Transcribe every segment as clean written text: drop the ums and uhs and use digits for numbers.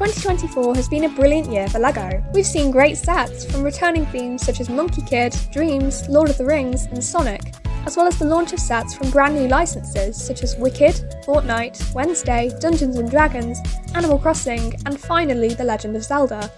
2024 has been a brilliant year for LEGO. We've seen great sets from returning themes such as Monkey Kid, Dreams, Lord of the Rings and Sonic, as well as the launch of sets from brand new licenses such as Wicked, Fortnite, Wednesday, Dungeons & Dragons, Animal Crossing and finally The Legend of Zelda.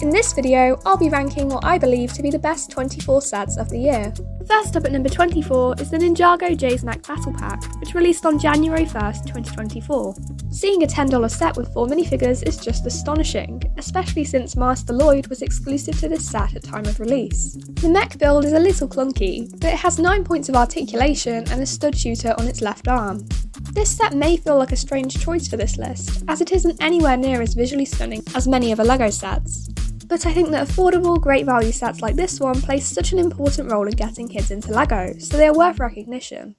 In this video, I'll be ranking what I believe to be the best 24 sets of the year. First up at number 24 is the Ninjago Jay's Neck Battle Pack, which released on January 1st, 2024. Seeing a $10 set with 4 minifigures is just astonishing, especially since Master Lloyd was exclusive to this set at time of release. The mech build is a little clunky, but it has 9 points of articulation and a stud shooter on its left arm. This set may feel like a strange choice for this list, as it isn't anywhere near as visually stunning as many other LEGO sets. But I think that affordable, great value sets like this one play such an important role in getting kids into LEGO, so they are worth recognition.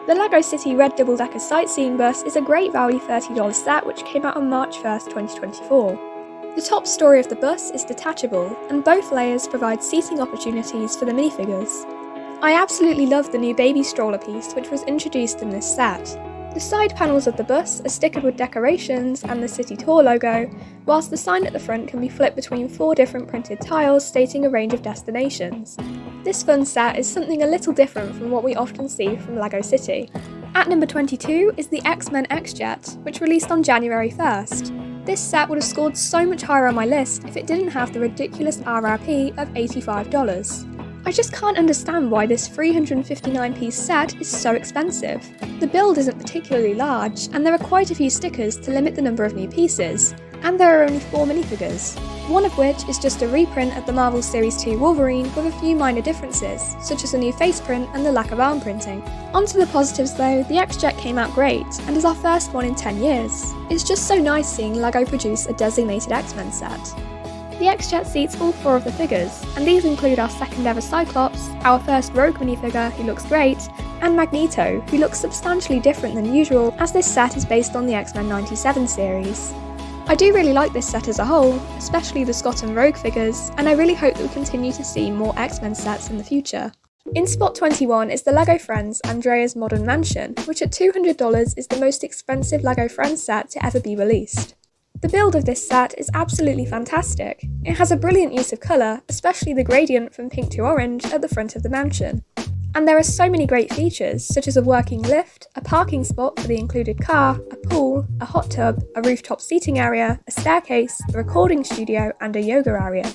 The LEGO City Red Double Decker Sightseeing Bus is a great value $30 set which came out on March 1st, 2024. The top story of the bus is detachable, and both layers provide seating opportunities for the minifigures. I absolutely love the new baby stroller piece which was introduced in this set. The side panels of the bus are stickered with decorations and the City Tour logo, whilst the sign at the front can be flipped between 4 different printed tiles stating a range of destinations. This fun set is something a little different from what we often see from LEGO City. At number 22 is the X-Men X-Jet, which released on January 1st. This set would have scored so much higher on my list if it didn't have the ridiculous RRP of $85. I just can't understand why this 359-piece set is so expensive. The build isn't particularly large, and there are quite a few stickers to limit the number of new pieces, and there are only 4 minifigures, one of which is just a reprint of the Marvel Series 2 Wolverine with a few minor differences, such as a new face print and the lack of arm printing. Onto the positives though, the X-Jet came out great, and is our first one in 10 years. It's just so nice seeing LEGO produce a designated X-Men set. The X-Jet seats all 4 of the figures, and these include our second ever Cyclops, our first Rogue minifigure who looks great, and Magneto, who looks substantially different than usual as this set is based on the X-Men 97 series. I do really like this set as a whole, especially the Scott and Rogue figures, and I really hope that we continue to see more X-Men sets in the future. In spot 21 is the LEGO Friends Andrea's Modern Mansion, which at $200 is the most expensive LEGO Friends set to ever be released. The build of this set is absolutely fantastic. It has a brilliant use of colour, especially the gradient from pink to orange at the front of the mansion. And there are so many great features, such as a working lift, a parking spot for the included car, a pool, a hot tub, a rooftop seating area, a staircase, a recording studio and a yoga area.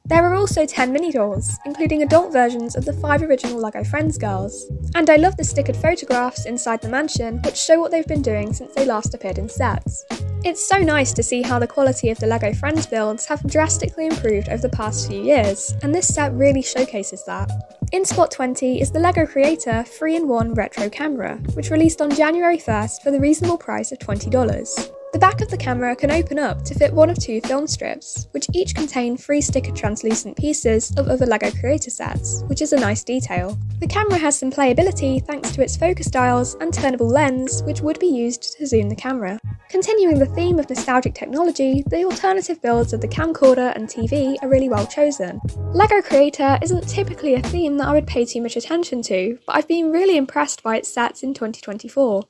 There are also 10 mini-dolls, including adult versions of the 5 original LEGO Friends girls. And I love the stickered photographs inside the mansion, which show what they've been doing since they last appeared in sets. It's so nice to see how the quality of the LEGO Friends builds have drastically improved over the past few years, and this set really showcases that. In spot 20 is the LEGO Creator 3-in-1 Retro Camera, which released on January 1st for the reasonable price of $20. The back of the camera can open up to fit one of 2 film strips, which each contain 3 stickered translucent pieces of other LEGO Creator sets, which is a nice detail. The camera has some playability thanks to its focus dials and turnable lens, which would be used to zoom the camera. Continuing the theme of nostalgic technology, the alternative builds of the camcorder and TV are really well chosen. LEGO Creator isn't typically a theme that I would pay too much attention to, but I've been really impressed by its sets in 2024.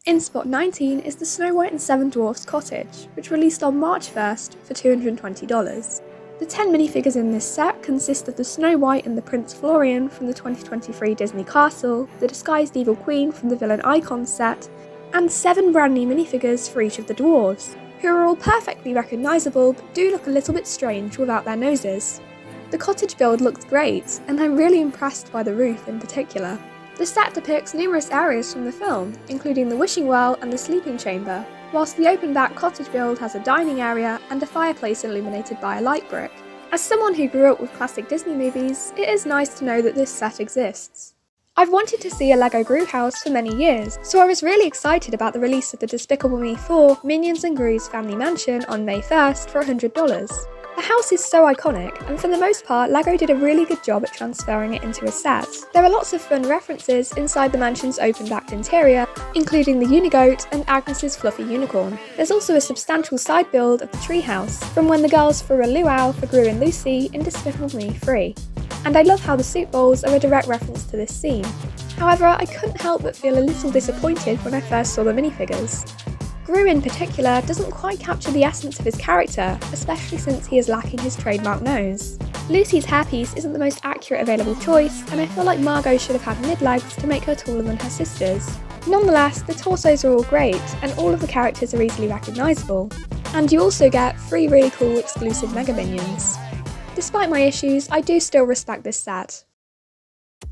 In spot 19 is the Snow White and 7 Dwarfs Cottage, which released on March 1st for $220. The 10 minifigures in this set consist of the Snow White and the Prince Florian from the 2023 Disney Castle, the Disguised Evil Queen from the Villain Icons set, and 7 brand new minifigures for each of the dwarves, who are all perfectly recognisable but do look a little bit strange without their noses. The cottage build looks great, and I'm really impressed by the roof in particular. The set depicts numerous areas from the film, including the wishing well and the sleeping chamber, whilst the open-back cottage build has a dining area and a fireplace illuminated by a light brick. As someone who grew up with classic Disney movies, it is nice to know that this set exists. I've wanted to see a LEGO Gru house for many years, so I was really excited about the release of the Despicable Me 4 Minions and Gru's Family Mansion on May 1st for $100. The house is so iconic, and for the most part LEGO did a really good job at transferring it into a set. There are lots of fun references inside the mansion's open-backed interior, including the Unigoat and Agnes's fluffy unicorn. There's also a substantial side build of the treehouse, from when the girls threw a luau for Gru and Lucy in Despicable Me 3. And I love how the soup bowls are a direct reference to this scene. However, I couldn't help but feel a little disappointed when I first saw the minifigures. Gru in particular doesn't quite capture the essence of his character, especially since he is lacking his trademark nose. Lucy's hairpiece isn't the most accurate available choice, and I feel like Margot should have had mid-legs to make her taller than her sisters. Nonetheless, the torsos are all great, and all of the characters are easily recognisable. And you also get 3 really cool exclusive Mega Minions. Despite my issues, I do still respect this set.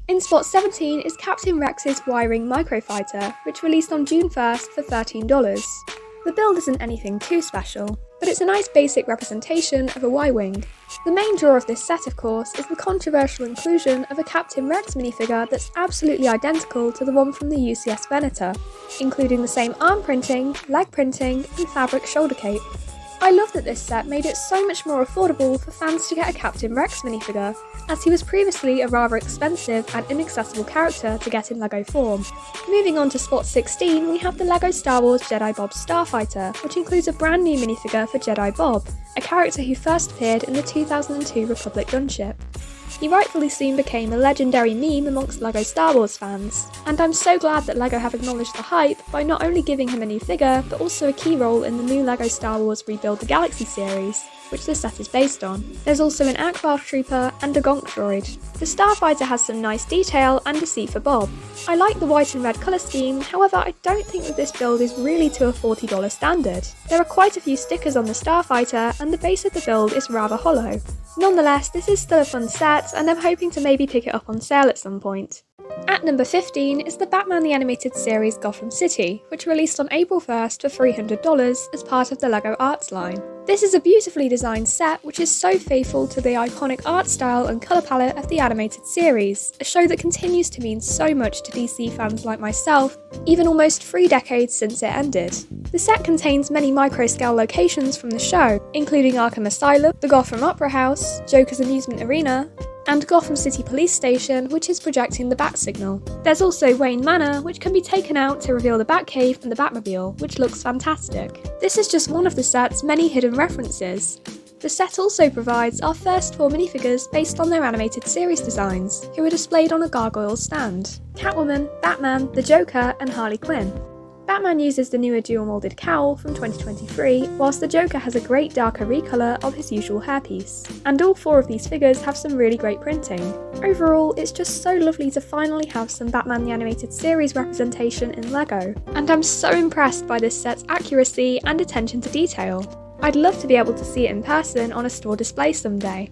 In spot 17 is Captain Rex's Y-Ring Microfighter, which released on June 1st for $13. The build isn't anything too special, but it's a nice basic representation of a Y-Wing. The main draw of this set, of course, is the controversial inclusion of a Captain Rex minifigure that's absolutely identical to the one from the UCS Venator, including the same arm printing, leg printing, and fabric shoulder cape. I love that this set made it so much more affordable for fans to get a Captain Rex minifigure, as he was previously a rather expensive and inaccessible character to get in LEGO form. Moving on to spot 16, we have the LEGO Star Wars Jedi Bob Starfighter, which includes a brand new minifigure for Jedi Bob, a character who first appeared in the 2002 Republic gunship. He rightfully soon became a legendary meme amongst LEGO Star Wars fans, and I'm so glad that LEGO have acknowledged the hype by not only giving him a new figure, but also a key role in the new LEGO Star Wars Rebuild the Galaxy series, which the set is based on. There's also an Ackbarth Trooper and a Gonk droid. The Starfighter has some nice detail and a seat for Bob. I like the white and red colour scheme, however I don't think that this build is really to a $40 standard. There are quite a few stickers on the Starfighter and the base of the build is rather hollow. Nonetheless, this is still a fun set and I'm hoping to maybe pick it up on sale at some point. At number 15 is the Batman the Animated Series Gotham City, which released on April 1st for $300 as part of the LEGO Arts line. This is a beautifully designed set which is so faithful to the iconic art style and colour palette of the animated series, a show that continues to mean so much to DC fans like myself, even almost 3 decades since it ended. The set contains many micro-scale locations from the show, including Arkham Asylum, the Gotham Opera House, Joker's Amusement Arena, and Gotham City Police Station, which is projecting the Bat Signal. There's also Wayne Manor, which can be taken out to reveal the Batcave and the Batmobile, which looks fantastic. This is just one of the set's many hidden references. The set also provides our first 4 minifigures based on their animated series designs, who are displayed on a gargoyle stand: Catwoman, Batman, the Joker, and Harley Quinn. Batman uses the newer dual-moulded cowl from 2023, whilst the Joker has a great darker recolour of his usual hairpiece. And all 4 of these figures have some really great printing. Overall, it's just so lovely to finally have some Batman the Animated Series representation in LEGO, and I'm so impressed by this set's accuracy and attention to detail. I'd love to be able to see it in person on a store display someday.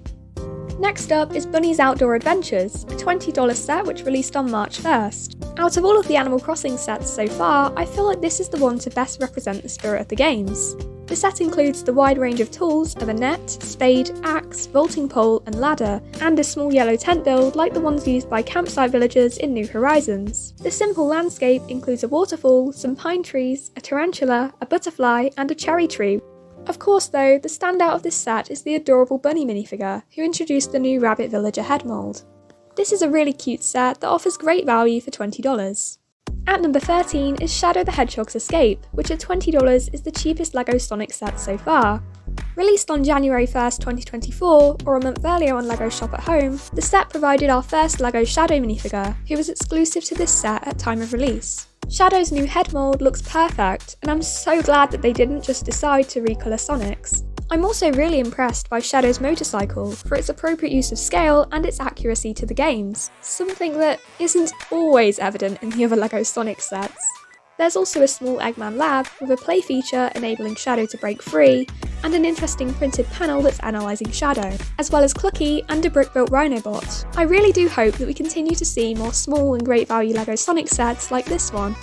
Next up is Bunny's Outdoor Adventures, a $20 set which released on March 1st. Out of all of the Animal Crossing sets so far, I feel like this is the one to best represent the spirit of the games. The set includes the wide range of tools of a net, spade, axe, vaulting pole and ladder, and a small yellow tent build like the ones used by campsite villagers in New Horizons. The simple landscape includes a waterfall, some pine trees, a tarantula, a butterfly and a cherry tree. Of course though, the standout of this set is the adorable bunny minifigure, who introduced the new Rabbit Villager head mould. This is a really cute set that offers great value for $20. At number 13 is Shadow the Hedgehog's Escape, which at $20 is the cheapest LEGO Sonic set so far. Released on January 1st, 2024, or a month earlier on LEGO Shop at Home, the set provided our first LEGO Shadow minifigure, who was exclusive to this set at time of release. Shadow's new head mould looks perfect, and I'm so glad that they didn't just decide to recolour Sonic's. I'm also really impressed by Shadow's motorcycle for its appropriate use of scale and its accuracy to the games, something that isn't always evident in the other LEGO Sonic sets. There's also a small Eggman lab with a play feature enabling Shadow to break free, and an interesting printed panel that's analysing Shadow, as well as Clucky and a brick-built Rhinobot. I really do hope that we continue to see more small and great value LEGO Sonic sets like this one.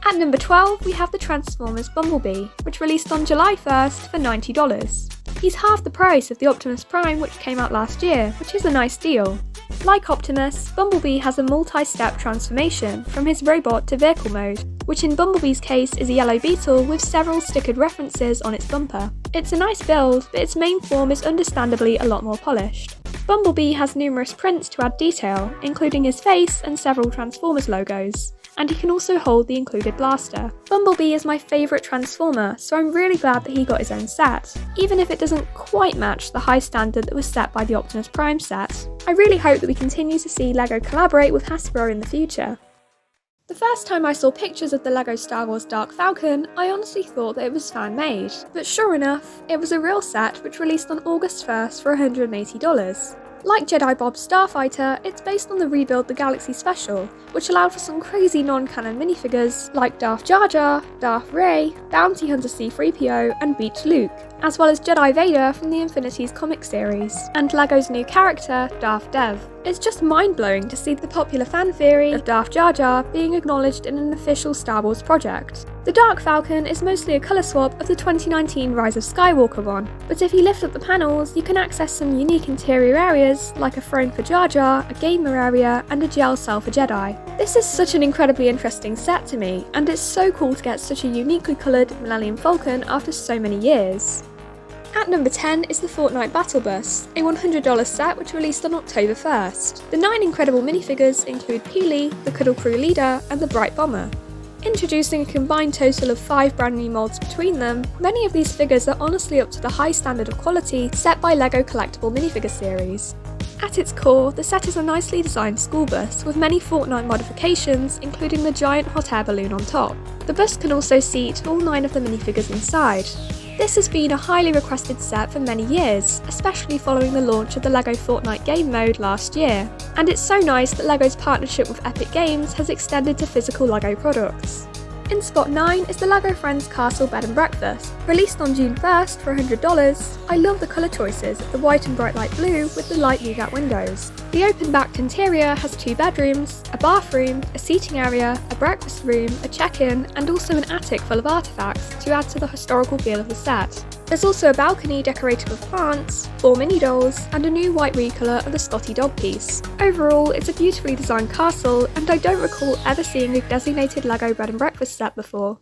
At number 12, we have the Transformers Bumblebee, which released on July 1st for $90. He's half the price of the Optimus Prime, which came out last year, which is a nice deal. Like Optimus, Bumblebee has a multi-step transformation from his robot to vehicle mode, which in Bumblebee's case is a yellow beetle with several stickered references on its bumper. It's a nice build, but its main form is understandably a lot more polished. Bumblebee has numerous prints to add detail, including his face and several Transformers logos, and he can also hold the included blaster. Bumblebee is my favourite Transformer, so I'm really glad that he got his own set, even if it doesn't quite match the high standard that was set by the Optimus Prime set. I really hope that we continue to see LEGO collaborate with Hasbro in the future. The first time I saw pictures of the LEGO Star Wars Dark Falcon, I honestly thought that it was fan-made, but sure enough, it was a real set which released on August 1st for $180. Like Jedi Bob's Starfighter, it's based on the Rebuild the Galaxy special, which allowed for some crazy non-canon minifigures like Darth Jar Jar, Darth Rey, Bounty Hunter C-3PO and Beach Luke, as well as Jedi Vader from the Infinities comic series, and LEGO's new character, Darth Dev. It's just mind-blowing to see the popular fan theory of Darth Jar Jar being acknowledged in an official Star Wars project. The Dark Falcon is mostly a colour swap of the 2019 Rise of Skywalker one, but if you lift up the panels, you can access some unique interior areas, like a throne for Jar Jar, a gamer area, and a jail cell for Jedi. This is such an incredibly interesting set to me, and it's so cool to get such a uniquely coloured Millennium Falcon after so many years. At number 10 is the Fortnite Battle Bus, a $100 set which released on October 1st. The 9 incredible minifigures include Peely, the Cuddle Crew leader, and the Bright Bomber. Introducing a combined total of 5 brand new molds between them, many of these figures are honestly up to the high standard of quality set by LEGO Collectible Minifigure series. At its core, the set is a nicely designed school bus with many Fortnite modifications, including the giant hot air balloon on top. The bus can also seat all 9 of the minifigures inside. This has been a highly requested set for many years, especially following the launch of the LEGO Fortnite game mode last year, and it's so nice that LEGO's partnership with Epic Games has extended to physical LEGO products. In spot 9 is the LEGO Friends Castle Bed and Breakfast. Released on June 1st for $100, I love the colour choices of the white and bright light blue with the light nougat windows. The open-backed interior has 2 bedrooms, a bathroom, a seating area, a breakfast room, a check-in, and also an attic full of artefacts to add to the historical feel of the set. There's also a balcony decorated with plants, 4 mini dolls, and a new white recolour of the Scotty dog piece. Overall, it's a beautifully designed castle, and I don't recall ever seeing a designated LEGO Bed and Breakfast set before.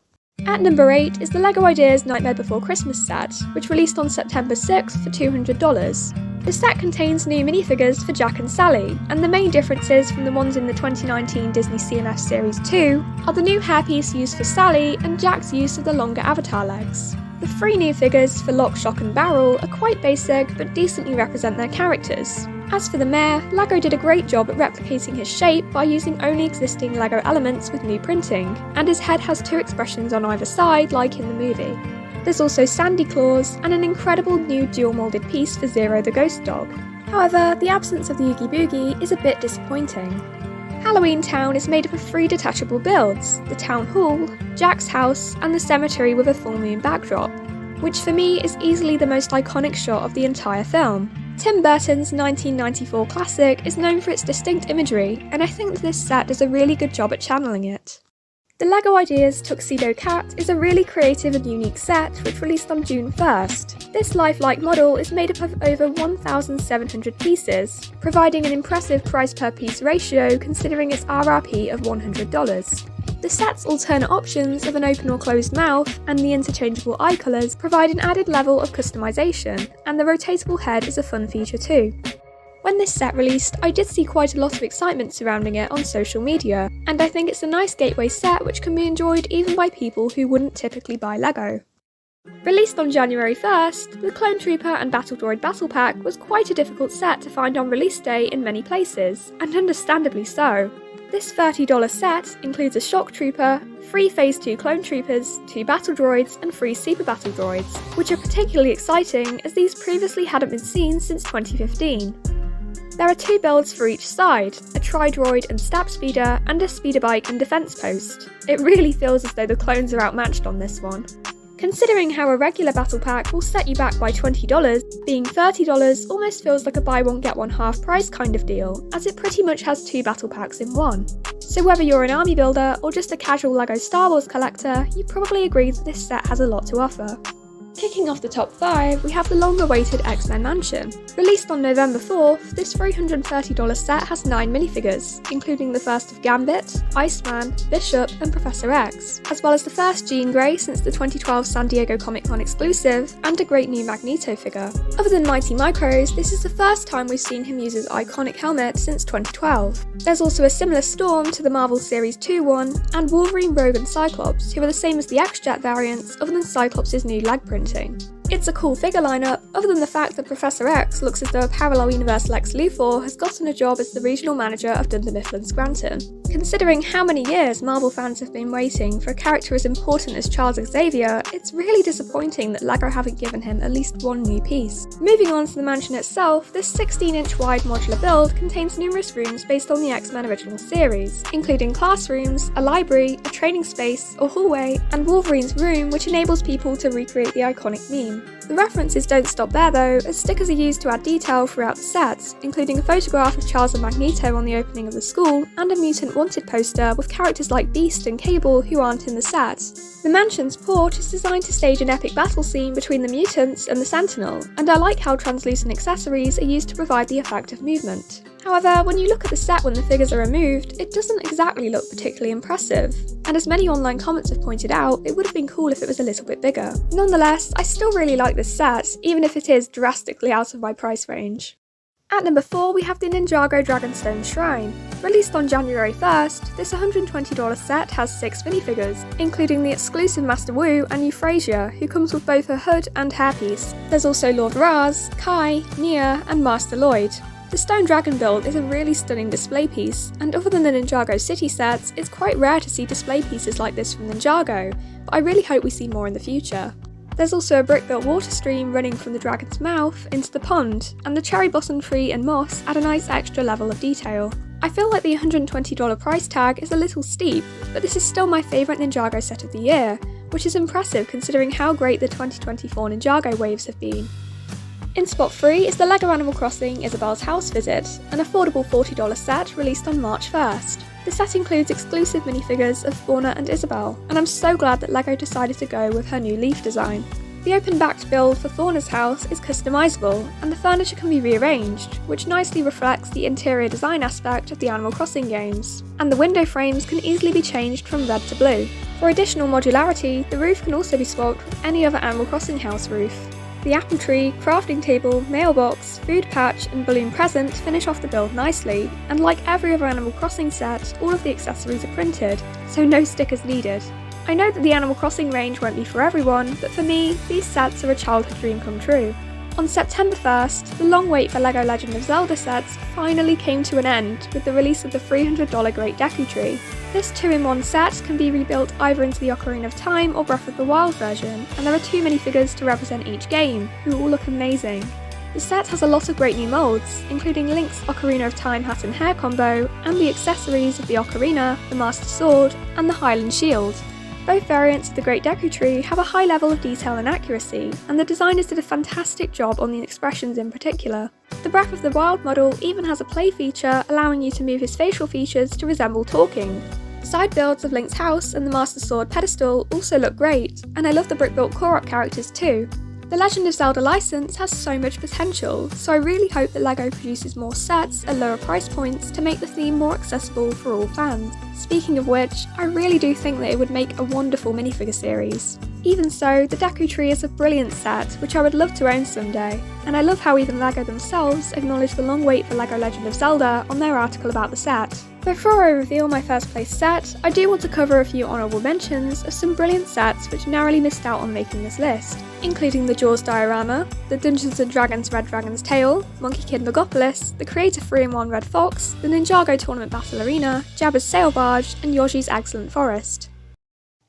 At number 8 is the LEGO Ideas Nightmare Before Christmas set, which released on September 6th for $200. The set contains new minifigures for Jack and Sally, and the main differences from the ones in the 2019 Disney CMF Series 2 are the new hairpiece used for Sally and Jack's use of the longer avatar legs. The 3 new figures for Lock, Shock and Barrel are quite basic but decently represent their characters. As for the mayor, LEGO did a great job at replicating his shape by using only existing LEGO elements with new printing, and his head has 2 expressions on either side like in the movie. There's also Sandy Claus and an incredible new dual moulded piece for Zero the Ghost Dog. However, the absence of the Oogie Boogie is a bit disappointing. Halloween Town is made up of 3 detachable builds, the Town Hall, Jack's house, and the cemetery with a full moon backdrop, which for me is easily the most iconic shot of the entire film. Tim Burton's 1994 classic is known for its distinct imagery, and I think that this set does a really good job at channeling it. The LEGO Ideas Tuxedo Cat is a really creative and unique set which released on June 1st. This lifelike model is made up of over 1,700 pieces, providing an impressive price per piece ratio considering its RRP of $100. The set's alternate options of an open or closed mouth and the interchangeable eye colours provide an added level of customisation, and the rotatable head is a fun feature too. When this set released, I did see quite a lot of excitement surrounding it on social media, and I think it's a nice gateway set which can be enjoyed even by people who wouldn't typically buy LEGO. Released on January 1st, the Clone Trooper and Battle Droid Battle Pack was quite a difficult set to find on release day in many places, and understandably so. This $30 set includes a Shock Trooper, 3 Phase 2 Clone Troopers, 2 Battle Droids, and 3 Super Battle Droids, which are particularly exciting as these previously hadn't been seen since 2015. There are 2 builds for each side, a Tri-Droid and Stab Speeder, and a Speeder Bike and Defense Post. It really feels as though the clones are outmatched on this one. Considering how a regular battle pack will set you back by $20, being $30 almost feels like a buy one get one half price kind of deal, as it pretty much has 2 battle packs in one. So whether you're an army builder or just a casual LEGO Star Wars collector, you probably agree that this set has a lot to offer. Kicking off the top 5, we have the long-awaited X-Men Mansion. Released on November 4th, this $330 set has 9 minifigures, including the first of Gambit, Iceman, Bishop, and Professor X, as well as the first Jean Grey since the 2012 San Diego Comic-Con exclusive, and a great new Magneto figure. Other than Mighty Micros, this is the first time we've seen him use his iconic helmet since 2012. There's also a similar Storm to the Marvel Series 2 one, and Wolverine, Rogue, and Cyclops, who are the same as the X-Jet variants, other than Cyclops' new leg printing. It's a cool figure lineup, other than the fact that Professor X looks as though a parallel universe Lex Luthor has gotten a job as the regional manager of Dunder Mifflin Scranton. Considering how many years Marvel fans have been waiting for a character as important as Charles Xavier, it's really disappointing that LEGO haven't given him at least one new piece. Moving on to the mansion itself, this 16-inch wide modular build contains numerous rooms based on the X-Men original series, including classrooms, a library, a training space, a hallway, and Wolverine's room, which enables people to recreate the iconic meme. The references don't stop there though, as stickers are used to add detail throughout the set, including a photograph of Charles and Magneto on the opening of the school, and a Mutant Wanted poster with characters like Beast and Cable who aren't in the set. The mansion's porch is designed to stage an epic battle scene between the mutants and the Sentinel, and I like how translucent accessories are used to provide the effect of movement. However, when you look at the set when the figures are removed, it doesn't exactly look particularly impressive, and as many online comments have pointed out, it would have been cool if it was a little bit bigger. Nonetheless, I still really like this set, even if it is drastically out of my price range. At number 4, we have the Ninjago Dragonstone Shrine. Released on January 1st, this $120 set has 6 minifigures, including the exclusive Master Wu and Euphrasia, who comes with both a hood and hairpiece. There's also Lord Raz, Kai, Nia, and Master Lloyd. The Stone Dragon build is a really stunning display piece, and other than the Ninjago City sets, it's quite rare to see display pieces like this from Ninjago, but I really hope we see more in the future. There's also a brick-built water stream running from the dragon's mouth into the pond, and the cherry blossom tree and moss add a nice extra level of detail. I feel like the $120 price tag is a little steep, but this is still my favourite Ninjago set of the year, which is impressive considering how great the 2024 Ninjago waves have been. In spot 3 is the LEGO Animal Crossing Isabelle's House Visit, an affordable $40 set released on March 1st. The set includes exclusive minifigures of Fauna and Isabelle, and I'm so glad that LEGO decided to go with her new leaf design. The open-backed build for Fauna's house is customisable, and the furniture can be rearranged, which nicely reflects the interior design aspect of the Animal Crossing games, and the window frames can easily be changed from red to blue. For additional modularity, the roof can also be swapped with any other Animal Crossing house roof. The apple tree, crafting table, mailbox, food patch and balloon present finish off the build nicely, and like every other Animal Crossing set, all of the accessories are printed, so no stickers needed. I know that the Animal Crossing range won't be for everyone, but for me, these sets are a childhood dream come true. On September 1st, the long wait for LEGO Legend of Zelda sets finally came to an end with the release of the $300 Great Deku Tree. This 2-in-1 set can be rebuilt either into the Ocarina of Time or Breath of the Wild version, and there are 2 minifigures to represent each game, who all look amazing. The set has a lot of great new molds, including Link's Ocarina of Time hat and hair combo, and the accessories of the Ocarina, the Master Sword, and the Highland Shield. Both variants of the Great Deku Tree have a high level of detail and accuracy, and the designers did a fantastic job on the expressions in particular. The Breath of the Wild model even has a play feature allowing you to move his facial features to resemble talking. Side builds of Link's house and the Master Sword pedestal also look great, and I love the brick-built Korok characters too. The Legend of Zelda license has so much potential, so I really hope that LEGO produces more sets at lower price points to make the theme more accessible for all fans. Speaking of which, I really do think that it would make a wonderful minifigure series. Even so, the Deku Tree is a brilliant set, which I would love to own someday, and I love how even LEGO themselves acknowledge the long wait for LEGO Legend of Zelda on their article about the set. Before I reveal my first place set, I do want to cover a few honourable mentions of some brilliant sets which narrowly missed out on making this list, including the Jaws diorama, the Dungeons & Dragons Red Dragon's Tail, Monkey Kid Megapolis, the Creator 3-in-1 Red Fox, the Ninjago Tournament Battle Arena, Jabba's Sail Barge, and Yoshi's Excellent Forest.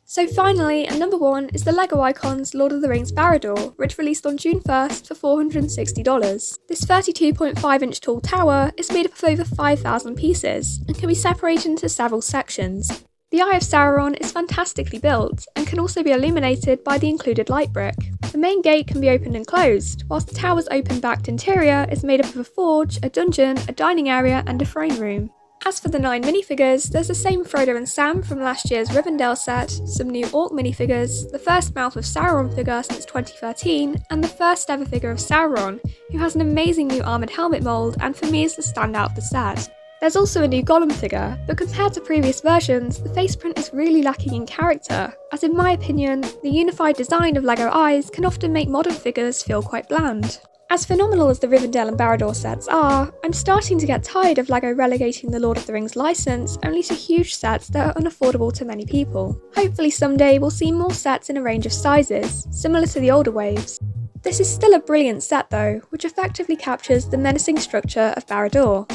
So finally, at number 1 is the LEGO Icons Lord of the Rings Barad-dûr, which released on June 1st for $460. This 32.5-inch tall tower is made up of over 5,000 pieces, and can be separated into several sections. The Eye of Sauron is fantastically built, and can also be illuminated by the included light brick. The main gate can be opened and closed, whilst the tower's open-backed interior is made up of a forge, a dungeon, a dining area, and a throne room. As for the 9 minifigures, there's the same Frodo and Sam from last year's Rivendell set, some new Orc minifigures, the first Mouth of Sauron figure since 2013, and the first ever figure of Sauron, who has an amazing new armoured helmet mould and for me is the standout of the set. There's also a new Gollum figure, but compared to previous versions, the faceprint is really lacking in character, as in my opinion, the unified design of LEGO eyes can often make modern figures feel quite bland. As phenomenal as the Rivendell and Barad-dûr sets are, I'm starting to get tired of LEGO relegating the Lord of the Rings license only to huge sets that are unaffordable to many people. Hopefully someday we'll see more sets in a range of sizes, similar to the older waves. This is still a brilliant set though, which effectively captures the menacing structure of Barad-dûr.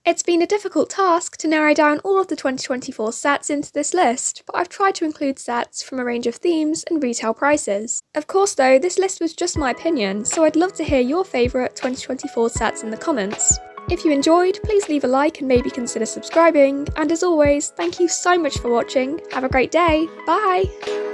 It's been a difficult task to narrow down all of the 2024 sets into this list, but I've tried to include sets from a range of themes and retail prices. Of course though, this list was just my opinion, so I'd love to hear your favourite 2024 sets in the comments. If you enjoyed, please leave a like and maybe consider subscribing, and as always, thank you so much for watching, have a great day, bye!